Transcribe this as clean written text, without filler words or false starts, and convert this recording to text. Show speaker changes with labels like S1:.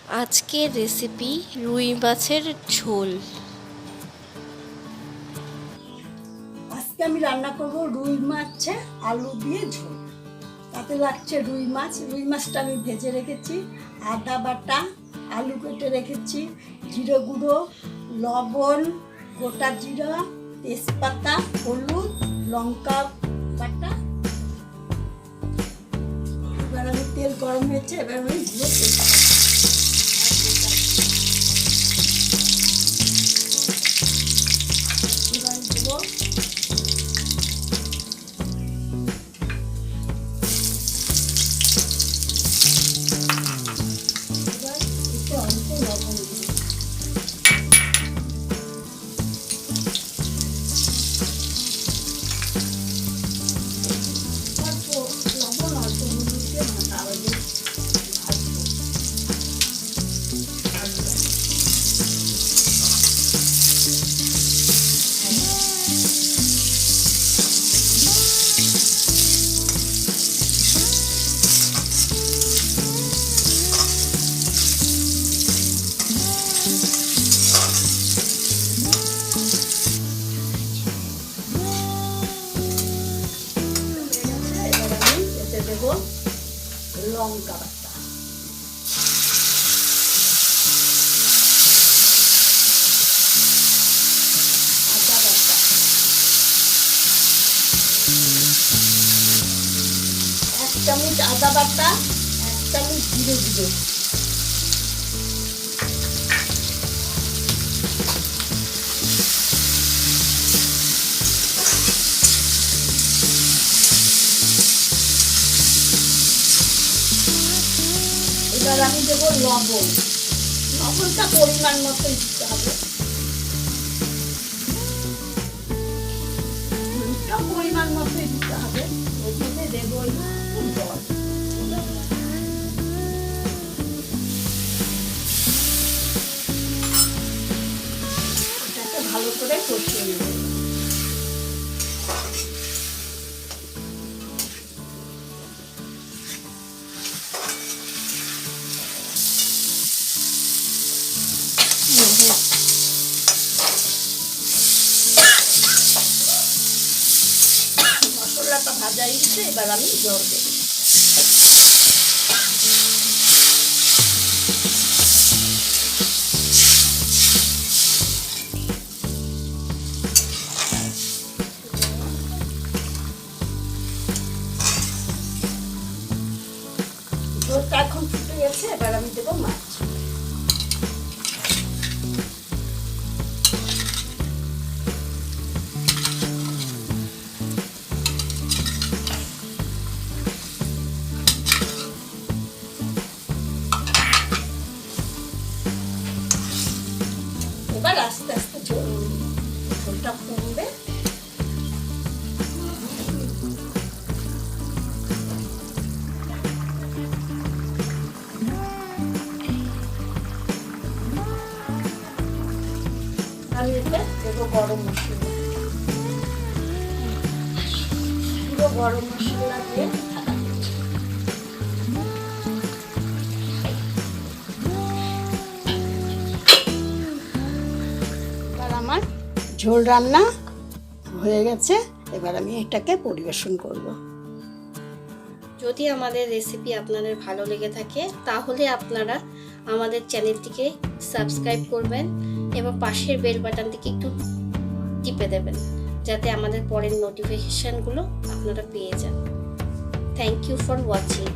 S1: আজকের রেসিপি রুই মাছের ঝোল।
S2: আজকে আমি রান্না করব রুই মাছে আলু দিয়ে ঝোল। তাতে লাগছে রুই মাছটা আমি ভেজে রেখেছি, আদা বাটা, আলু কেটে রেখেছি, জিরে গুঁড়ো, লবণ, গোটা জিরা, তেজপাতা, হলুদ, লঙ্কা বাটা। এবার আমি তেল গরম হয়েছে, এবার আমি গুঁড়ো দেবো। লঙ্কা বাটা, আদা বাটা, 1 চামচ আদা বাটা, 1 চামচ জিরে গুঁড়ো, এবার আমি দেবো লবণ। লবণটা পরিমাণ মতো দিতে হবে, পরিমাণ মতোই দিতে হবে। ওর মধ্যে দেবো একটু জল। এটাকে ভালো করে কষিয়ে নেব। মশলাটা ভাজা হয়েছে, এবার আমি জল দেব। জলটা এখন ফুটে গেছে, এবার আমি দেবো মাছ। এবার আস্তে আস্তে ঝোলটা কমবে। আমি এতে দেবো গরম মশলা, পুরো গরম মশলা দিয়ে আমার ঝোল রান্না হয়ে গেছে। এবার আমি এটাকে পরিবেশন করব।
S1: যদি আমাদের রেসিপি আপনাদের ভালো লেগে থাকে তাহলে আপনারা আমাদের চ্যানেলটিকে সাবস্ক্রাইব করবেন এবং পাশের বেল বাটনটিকে একটু টিপে দেবেন, যাতে আমাদের পরের নোটিফিকেশনগুলো আপনারা পেয়ে যান। Thank you for watching.